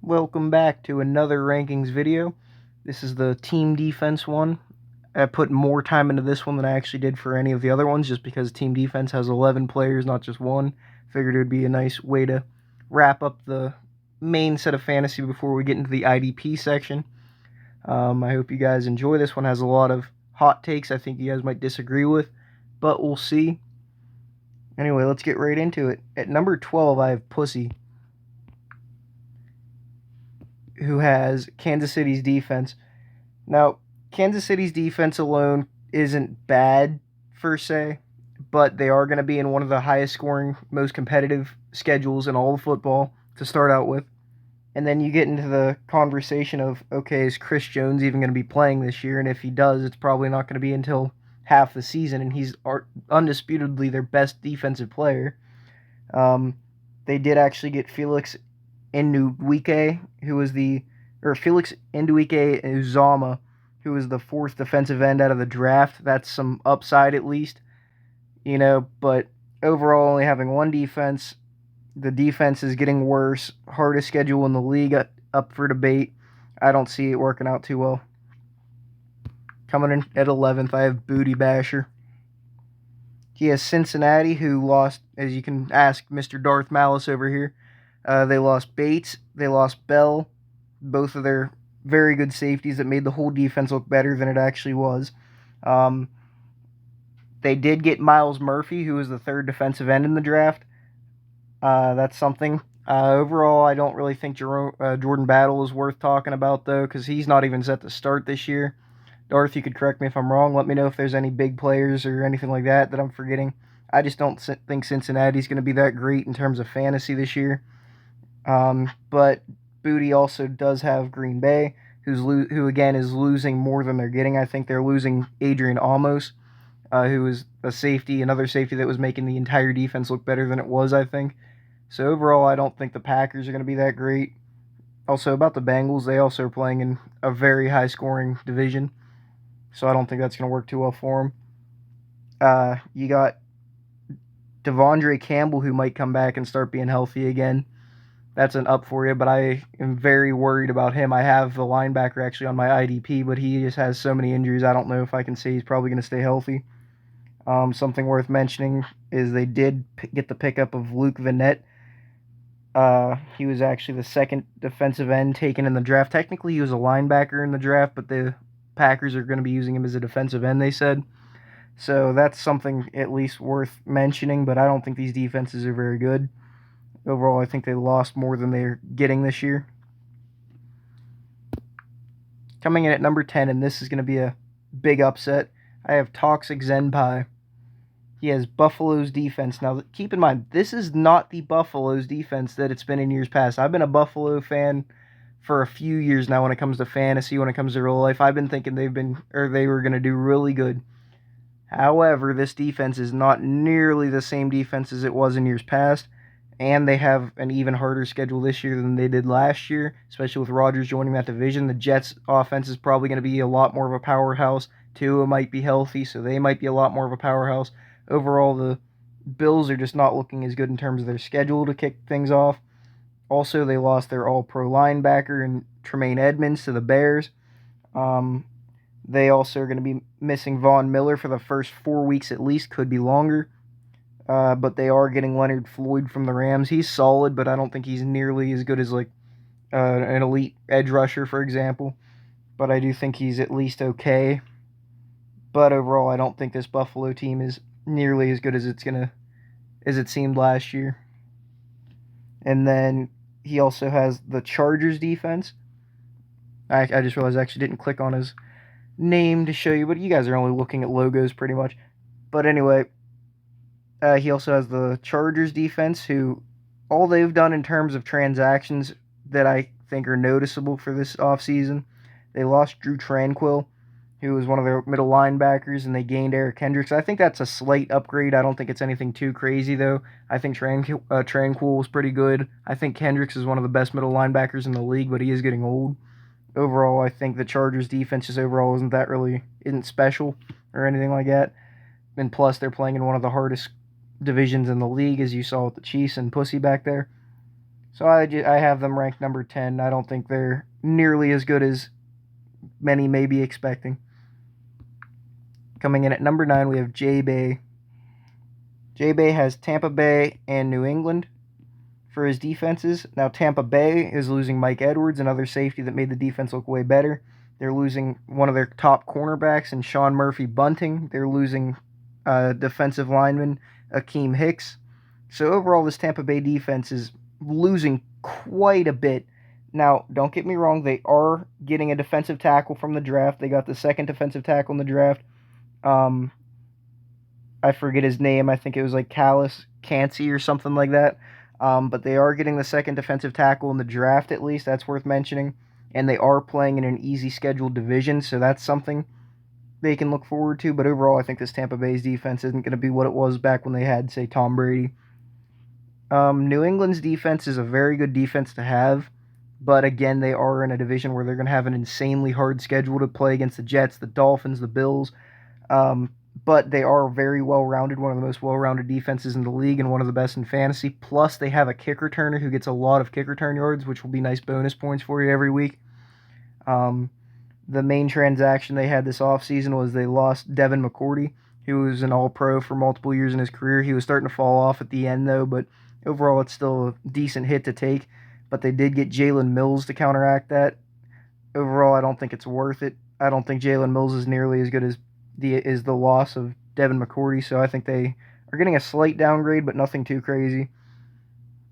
Welcome back to another rankings video. This is the team defense one. I put more time into this one than I actually did for any of the other ones just because team defense has 11 players, not just one. Figured it would be a nice way to wrap up the main set of fantasy before we get into the IDP section. I hope you guys enjoy. This one has a lot of hot takes I think you guys might disagree with, but we'll see. Anyway, let's get right into it. At number 12, I have Pussy, who has Kansas City's defense. Now, Kansas City's defense alone isn't bad per se, but they are going to be in one of the highest scoring, most competitive schedules in all of football to start out with. And then you get into the conversation of, okay, is Chris Jones even going to be playing this year? And if he does, it's probably not going to be until half the season, and he's undisputedly their best defensive player. Um, they did actually get Felix Nduike, who was Felix Nduike Uzama, who was the fourth defensive end out of the draft. That's some upside at least, but overall only having one defense. The defense is getting worse. Hardest schedule in the league up for debate. I don't see it working out too well. Coming in at 11th, I have Booty Basher. He has Cincinnati, who lost, as you can ask Mr. Darth Malice over here. They lost Bates. They lost Bell. Both of their very good safeties that made the whole defense look better than it actually was. Um, they did get Myles Murphy, who was the third defensive end in the draft. That's something. Overall, I don't really think Jordan Battle is worth talking about, though, because he's not even set to start this year. Darth, you could correct me if I'm wrong. Let me know if there's any big players or anything like that I'm forgetting. I just don't think Cincinnati's going to be that great in terms of fantasy this year. But Booty also does have Green Bay, who again is losing more than they're getting. I think they're losing Adrian Amos, who is another safety that was making the entire defense look better than it was, I think. So overall, I don't think the Packers are going to be that great. Also, about the Bengals, they also are playing in a very high-scoring division, so I don't think that's going to work too well for them. You got Devondre Campbell, who might come back and start being healthy again. That's an up for you, but I am very worried about him. I have the linebacker actually on my IDP, but he just has so many injuries. I don't know if I can say he's probably going to stay healthy. Something worth mentioning is they did get the pickup of Luke Vanette. He was actually the second defensive end taken in the draft. Technically, he was a linebacker in the draft, but the Packers are going to be using him as a defensive end, they said. So that's something at least worth mentioning, but I don't think these defenses are very good. Overall, I think they lost more than they're getting this year. Coming in at number 10, and this is going to be a big upset, I have Toxic Zenpai. He has Buffalo's defense. Now, keep in mind, this is not the Buffalo's defense that it's been in years past. I've been a Buffalo fan for a few years now when it comes to fantasy, when it comes to real life. I've been thinking they were going to do really good. However, this defense is not nearly the same defense as it was in years past, and they have an even harder schedule this year than they did last year, especially with Rodgers joining that division. The Jets' offense is probably going to be a lot more of a powerhouse. Tua might be healthy, so they might be a lot more of a powerhouse. Overall, the Bills are just not looking as good in terms of their schedule to kick things off. Also, they lost their all-pro linebacker and Tremaine Edmonds to the Bears. They also are going to be missing Von Miller for the first 4 weeks at least, could be longer. But they are getting Leonard Floyd from the Rams. He's solid, but I don't think he's nearly as good as an elite edge rusher, for example. But I do think he's at least okay. But overall, I don't think this Buffalo team is nearly as good as it seemed last year. And then he also has the Chargers defense. I just realized I actually didn't click on his name to show you, but you guys are only looking at logos pretty much. But anyway, he also has the Chargers defense, who all they've done in terms of transactions that I think are noticeable for this offseason, they lost Drew Tranquill, who was one of their middle linebackers, and they gained Eric Kendricks. I think that's a slight upgrade. I don't think it's anything too crazy, though. I think Tranquill was pretty good. I think Kendricks is one of the best middle linebackers in the league, but he is getting old. Overall, I think the Chargers' defense just overall isn't special or anything like that. And plus, they're playing in one of the hardest divisions in the league, as you saw with the Chiefs and Pussy back there. So I have them ranked number 10. I don't think they're nearly as good as many may be expecting. Coming in at number 9, we have J-Bay. J-Bay has Tampa Bay and New England for his defenses. Now, Tampa Bay is losing Mike Edwards, another safety that made the defense look way better. They're losing one of their top cornerbacks in Sean Murphy-Bunting. They're losing defensive lineman Akeem Hicks. So overall, this Tampa Bay defense is losing quite a bit. Now, don't get me wrong, they are getting a defensive tackle from the draft. They got the second defensive tackle in the draft. I forget his name. I think it was like Callis Cansey or something like that. But they are getting the second defensive tackle in the draft, at least. That's worth mentioning. And they are playing in an easy scheduled division, so that's something they can look forward to. But overall, I think this Tampa Bay's defense isn't going to be what it was back when they had, say, Tom Brady. New England's defense is a very good defense to have. But again, they are in a division where they're going to have an insanely hard schedule to play against the Jets, the Dolphins, the Bills. But they are very well-rounded, one of the most well-rounded defenses in the league and one of the best in fantasy. Plus, they have a kick returner who gets a lot of kick return yards, which will be nice bonus points for you every week. The main transaction they had this offseason was they lost Devin McCourty, who was an all-pro for multiple years in his career. He was starting to fall off at the end, though, but overall it's still a decent hit to take. But they did get Jalen Mills to counteract that. Overall, I don't think it's worth it. I don't think Jalen Mills is nearly as good as the loss of Devin McCourty, so I think they are getting a slight downgrade, but nothing too crazy.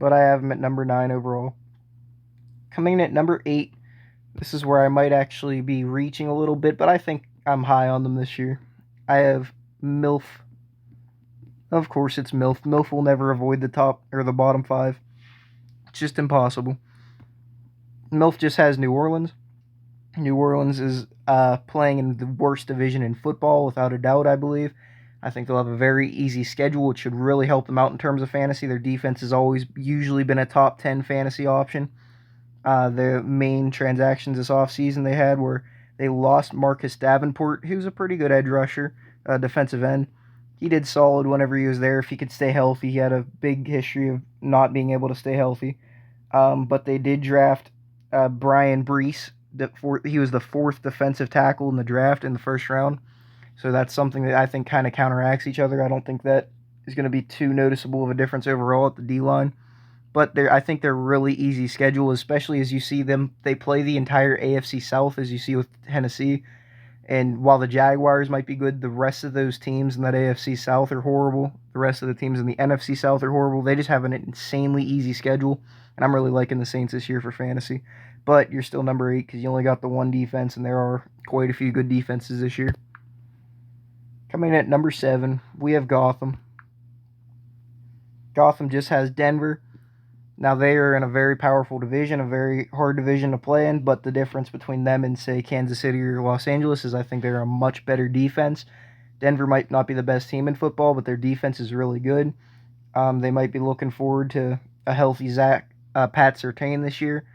But I have them at number 9 overall. Coming in at number 8, this is where I might actually be reaching a little bit, but I think I'm high on them this year. I have MILF. Of course, it's MILF. MILF will never avoid the top or the bottom 5. It's just impossible. MILF just has New Orleans. New Orleans is playing in the worst division in football, without a doubt, I believe. I think they'll have a very easy schedule, which should really help them out in terms of fantasy. Their defense has always usually been a top 10 fantasy option. The main transactions this offseason they had were they lost Marcus Davenport, who's a pretty good edge rusher, defensive end. He did solid whenever he was there. If he could stay healthy, he had a big history of not being able to stay healthy. But they did draft Brian Brees. He was the 4th defensive tackle in the draft in the first round. So that's something that I think kind of counteracts each other. I don't think that is going to be too noticeable of a difference overall at the D-line. But I think they're really easy schedule, especially as you see them. They play the entire AFC South, as you see with Tennessee. And while the Jaguars might be good, the rest of those teams in that AFC South are horrible. The rest of the teams in the NFC South are horrible. They just have an insanely easy schedule. And I'm really liking the Saints this year for fantasy. But you're still number 8 because you only got the one defense, and there are quite a few good defenses this year. Coming in at number 7, we have Gotham. Gotham just has Denver. Now, they are in a very powerful division, a very hard division to play in, but the difference between them and, say, Kansas City or Los Angeles is I think they're a much better defense. Denver might not be the best team in football, but their defense is really good. They might be looking forward to a healthy Pat Surtain this year,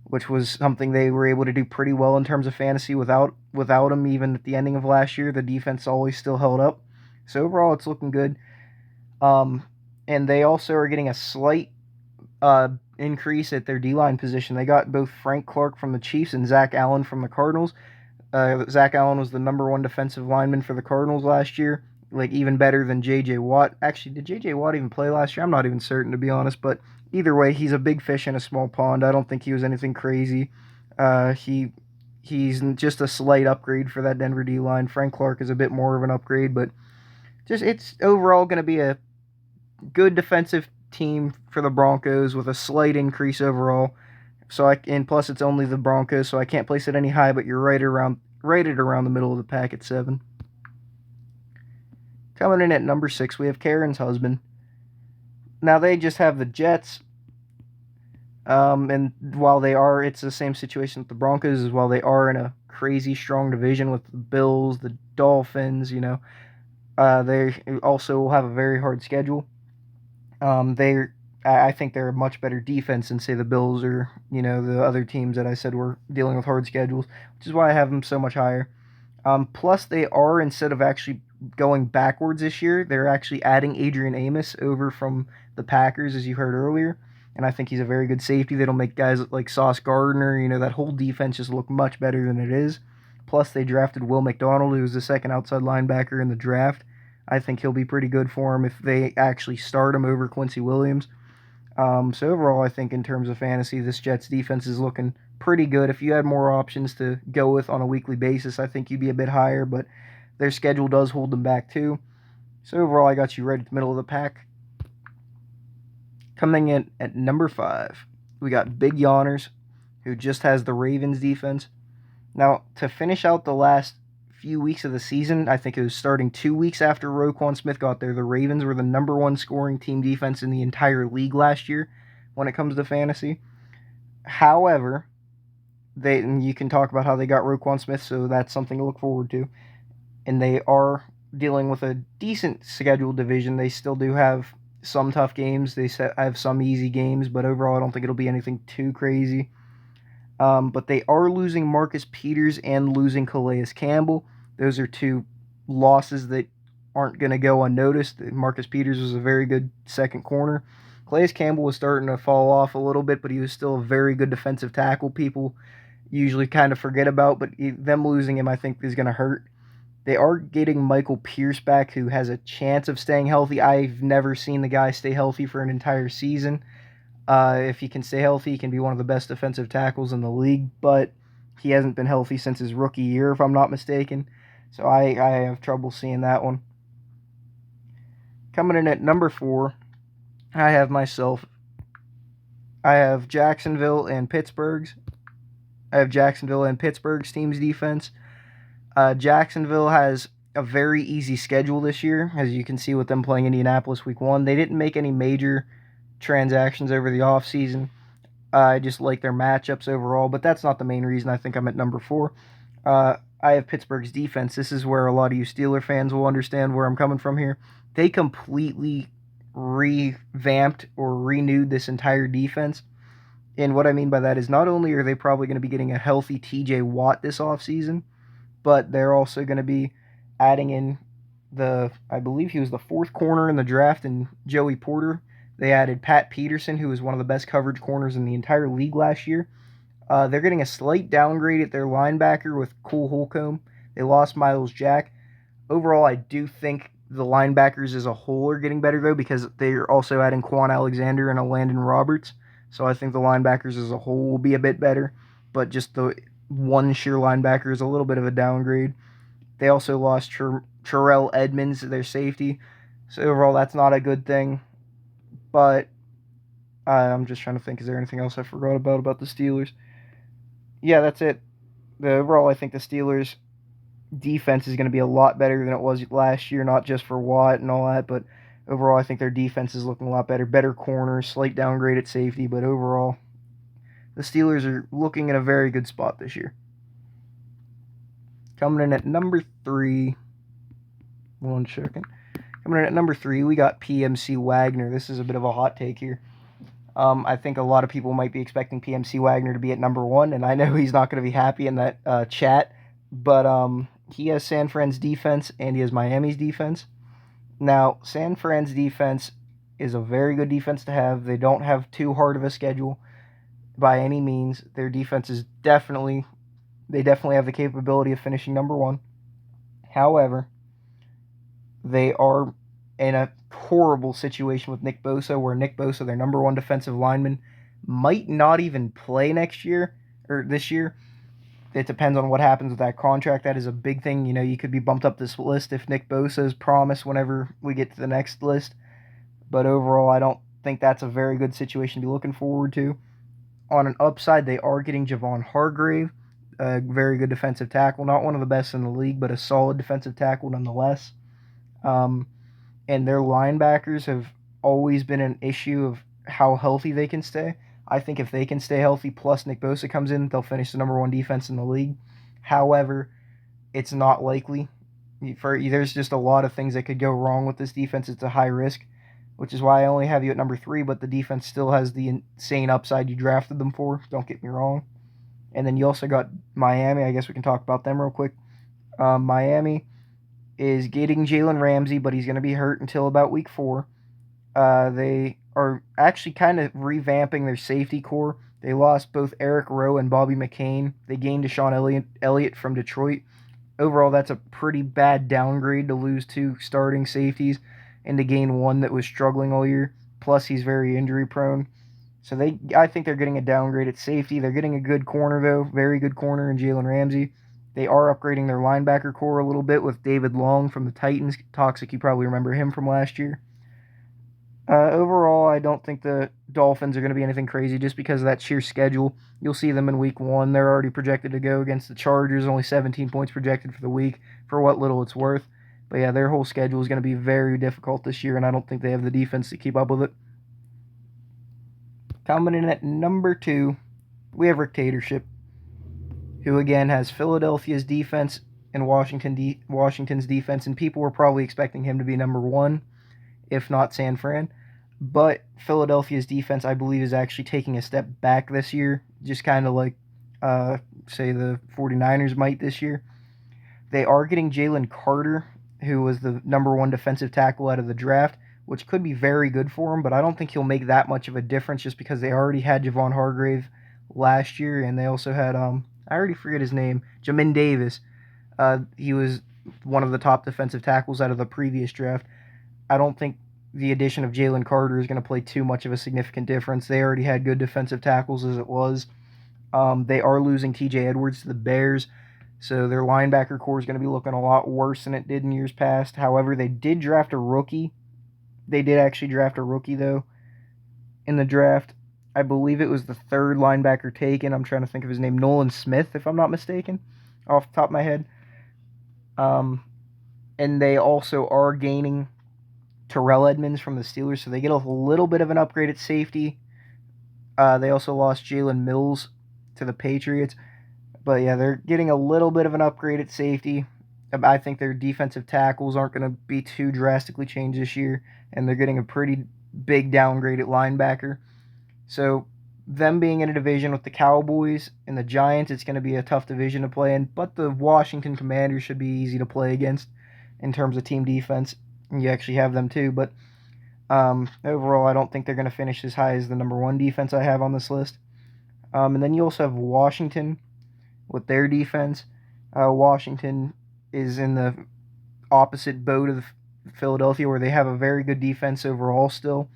which was something they were able to do pretty well in terms of fantasy without him. Even at the ending of last year, the defense always still held up. So overall, it's looking good. And they also are getting a slight increase at their D-line position. They got both Frank Clark from the Chiefs and Zach Allen from the Cardinals. Zach Allen was the number 1 defensive lineman for the Cardinals last year, like even better than J.J. Watt. Actually, did J.J. Watt even play last year? I'm not even certain, to be honest, but either way, he's a big fish in a small pond. I don't think he was anything crazy. He's just a slight upgrade for that Denver D-line. Frank Clark is a bit more of an upgrade, but just it's overall going to be a good defensive team for the Broncos with a slight increase overall. And plus it's only the Broncos, so I can't place it any high, but you're rated around the middle of the pack at 7. Coming in at number 6, we have Karen's husband. Now they just have the Jets. And while it's the same situation with the Broncos, as while they are in a crazy strong division with the Bills, the Dolphins, they also will have a very hard schedule. I think they're a much better defense than, say, the Bills or, the other teams that I said were dealing with hard schedules, which is why I have them so much higher. Plus, they are, instead of actually going backwards this year, they're actually adding Adrian Amos over from the Packers, as you heard earlier. and I think he's a very good safety that'll make guys like Sauce Gardner, that whole defense just look much better than it is. Plus, they drafted Will McDonald, who was the second outside linebacker in the draft. I think he'll be pretty good for him if they actually start him over Quincy Williams. So overall, I think in terms of fantasy, this Jets defense is looking pretty good. If you had more options to go with on a weekly basis, I think you'd be a bit higher, but their schedule does hold them back too. So overall, I got you right at the middle of the pack. Coming in at number 5, we got Big Yawners, who just has the Ravens defense. Now, to finish out the last few weeks of the season, I think it was starting 2 weeks after Roquan Smith got there, the Ravens were the number 1 scoring team defense in the entire league last year when it comes to fantasy. However, and you can talk about how they got Roquan Smith, so that's something to look forward to. And they are dealing with a decent scheduled division. They still do have some tough games. They have some easy games, but overall, I don't think it'll be anything too crazy. But they are losing Marcus Peters and losing Calais Campbell. Those are 2 losses that aren't going to go unnoticed. Marcus Peters was a very good second corner. Calais Campbell was starting to fall off a little bit, but he was still a very good defensive tackle. People usually kind of forget about, but them losing him, I think, is going to hurt. They are getting Michael Pierce back, who has a chance of staying healthy. I've never seen the guy stay healthy for an entire season. If he can stay healthy, he can be one of the best defensive tackles in the league, but he hasn't been healthy since his rookie year, if I'm not mistaken. So I have trouble seeing that one. Coming in at number 4, I have Jacksonville and Pittsburgh's. I have Jacksonville and Pittsburgh's team's defense. Jacksonville has a very easy schedule this year, as you can see with them playing Indianapolis week 1. They didn't make any major transactions over the offseason. I just like their matchups overall, but that's not the main reason I think I'm at number 4. I have Pittsburgh's defense. This is where a lot of you Steeler fans will understand where I'm coming from here. They completely revamped or renewed this entire defense. And what I mean by that is not only are they probably going to be getting a healthy TJ Watt this offseason, but they're also going to be adding in I believe he was the 4th corner in the draft, and Joey Porter. They added Pat Peterson, who was one of the best coverage corners in the entire league last year. They're getting a slight downgrade at their linebacker with Cole Holcomb. They lost Miles Jack. Overall, I do think the linebackers as a whole are getting better, though, because they're also adding Quan Alexander and a Landon Roberts. So I think the linebackers as a whole will be a bit better, but just the one sheer linebacker is a little bit of a downgrade. They also lost Terrell Edmonds, their safety. So overall, that's not a good thing. But I'm just trying to think, is there anything else I forgot about the Steelers? Yeah, that's it. Overall, I think the Steelers' defense is going to be a lot better than it was last year, not just for Watt and all that, but overall, I think their defense is looking a lot better. Better corners, slight downgrade at safety, but overall, the Steelers are looking in a very good spot this year. Coming in at number 3, one second. Coming in at number 3, we got PMC Wagner. This is a bit of a hot take here. I think a lot of people might be expecting PMC Wagner to be at number 1, and I know he's not going to be happy in that chat, but he has San Fran's defense and he has Miami's defense. Now, San Fran's defense is a very good defense to have. They don't have too hard of a schedule by any means. Their defense is definitely have the capability of finishing number 1. However, they are in a horrible situation with Nick Bosa, where Nick Bosa, their number 1 defensive lineman, might not even play next year or this year. It depends on what happens with that contract. That is a big thing. You could be bumped up this list if Nick Bosa is promised whenever we get to the next list. But overall, I don't think that's a very good situation to be looking forward to. On an upside, they are getting Javon Hargrave, a very good defensive tackle. Not one of the best in the league, but a solid defensive tackle nonetheless. And their linebackers have always been an issue of how healthy they can stay. I think if they can stay healthy, plus Nick Bosa comes in, they'll finish the number 1 defense in the league. However, it's not likely. There's just a lot of things that could go wrong with this defense. It's a high risk, which is why I only have you at number 3, but the defense still has the insane upside you drafted them for. Don't get me wrong. And then you also got Miami. I guess we can talk about them real quick. Miami is getting Jalen Ramsey, but he's going to be hurt until about week 4. They are actually kind of revamping their safety core. They lost both Eric Rowe and Bobby McCain. They gained Deshaun Elliott from Detroit. Overall, that's a pretty bad downgrade to lose two starting safeties and to gain one that was struggling all year. Plus, he's very injury prone. So I think they're getting a downgrade at safety. They're getting a good corner though, very good corner in Jalen Ramsey. They are upgrading their linebacker core a little bit with David Long from the Titans. Toxic, you probably remember him from last year. Overall, I don't think the Dolphins are going to be anything crazy just because of that sheer schedule. You'll see them in week 1. They're already projected to go against the Chargers, only 17 points projected for the week, for what little it's worth. But yeah, their whole schedule is going to be very difficult this year, and I don't think they have the defense to keep up with it. Coming in at number 2, we have Rick Tatership, who again has Philadelphia's defense and Washington's defense, and people were probably expecting him to be number 1, if not San Fran. But Philadelphia's defense, I believe, is actually taking a step back this year, just kind of like, say, the 49ers might this year. They are getting Jalen Carter, who was the number 1 defensive tackle out of the draft, which could be very good for him, but I don't think he'll make that much of a difference just because they already had Javon Hargrave last year, and they also had, I already forget his name, Jamin Davis. He was one of the top defensive tackles out of the previous draft. I don't think the addition of Jalen Carter is going to play too much of a significant difference. They already had good defensive tackles as it was. They are losing TJ Edwards to the Bears, so their linebacker core is going to be looking a lot worse than it did in years past. However, they did draft a rookie. They did actually draft a rookie, though, in the draft. I believe it was the 3rd linebacker taken. I'm trying to think of his name. Nolan Smith, if I'm not mistaken, off the top of my head. And they also are gaining Terrell Edmunds from the Steelers, so they get a little bit of an upgrade at safety. They also lost Jalen Mills to the Patriots. But yeah, they're getting a little bit of an upgrade at safety. I think their defensive tackles aren't going to be too drastically changed this year, and they're getting a pretty big downgrade at linebacker. So them being in a division with the Cowboys and the Giants, it's going to be a tough division to play in, but the Washington Commanders should be easy to play against in terms of team defense. You actually have them too, but overall, I don't think they're going to finish as high as the number 1 defense I have on this list. And then you also have Washington with their defense. Washington is in the opposite boat of Philadelphia, where they have a very good defense overall still,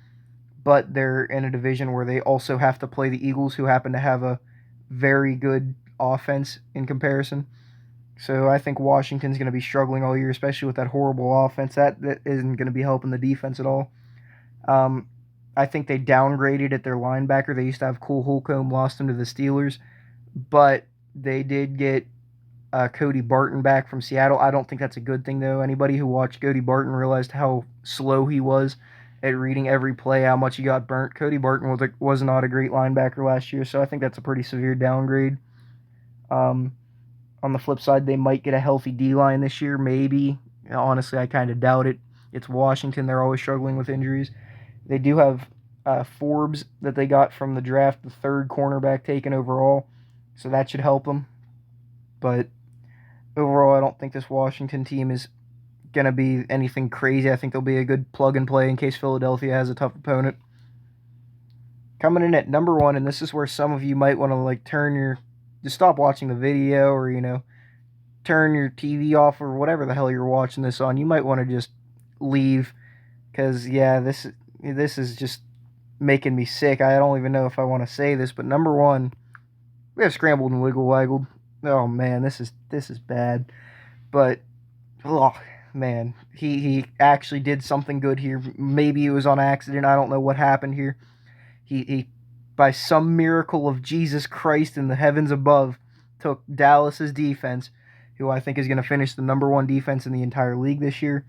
but they're in a division where they also have to play the Eagles, who happen to have a very good offense in comparison. So I think Washington's going to be struggling all year, especially with that horrible offense. That isn't going to be helping the defense at all. I think they downgraded at their linebacker. They used to have Cole Holcomb, lost him to the Steelers, but they did get Cody Barton back from Seattle. I don't think that's a good thing, though. Anybody who watched Cody Barton realized how slow he was at reading every play, how much he got burnt. Cody Barton was not a great linebacker last year, so I think that's a pretty severe downgrade. On the flip side, they might get a healthy D-line this year, maybe. Honestly, I kind of doubt it. It's Washington. They're always struggling with injuries. They do have Forbes that they got from the draft, the 3rd cornerback taken overall, so that should help them. But overall, I don't think this Washington team is going to be anything crazy. I think they'll be a good plug-and-play in case Philadelphia has a tough opponent. Coming in at number 1, and this is where some of you might want to just stop watching the video, or turn your TV off, or whatever the hell you're watching this on. You might want to just leave, because yeah, this is just making me sick. I don't even know if I want to say this, but number 1, we have Scrambled and Wiggle Waggled. Oh man, this is bad. But oh man, he actually did something good here. Maybe it was on accident. I don't know what happened here. He by some miracle of Jesus Christ in the heavens above, took Dallas's defense, who I think is going to finish the number 1 defense in the entire league this year.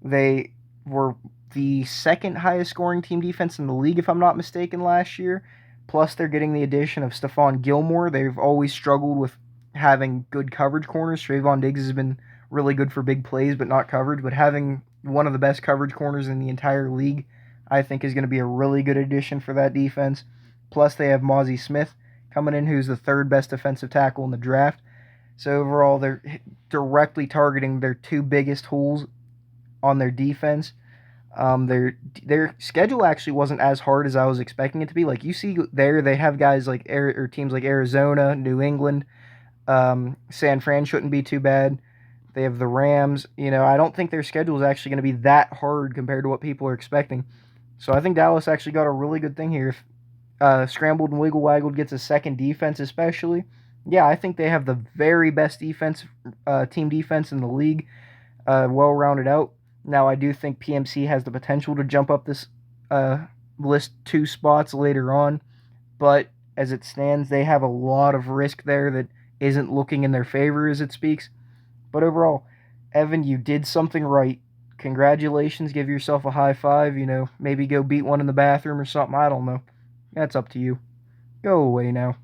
They were the 2nd highest scoring team defense in the league, if I'm not mistaken, last year. Plus, they're getting the addition of Stephon Gilmore. They've always struggled with having good coverage corners. Trayvon Diggs has been really good for big plays, but not coverage. But having one of the best coverage corners in the entire league, I think, is going to be a really good addition for that defense. Plus, they have Mozzie Smith coming in, who's the 3rd best defensive tackle in the draft. So overall, they're directly targeting their 2 biggest holes on their defense. Their schedule actually wasn't as hard as I was expecting it to be. Like you see there, they have guys like or teams like Arizona, New England, San Fran shouldn't be too bad. They have the Rams. You know, I don't think their schedule is actually going to be that hard compared to what people are expecting. So I think Dallas actually got a really good thing here. If Scrambled and Wiggle Waggled gets a second defense, especially, yeah, I think they have the very best defense, team defense in the league, well rounded out. Now I do think PMC has the potential to jump up this uh, list 2 spots later on, but as it stands, they have a lot of risk there that isn't looking in their favor as it speaks. But overall, Evan, you did something right. Congratulations. Give yourself a high five. You know, maybe go beat one in the bathroom or something. I don't know. That's up to you. Go away now.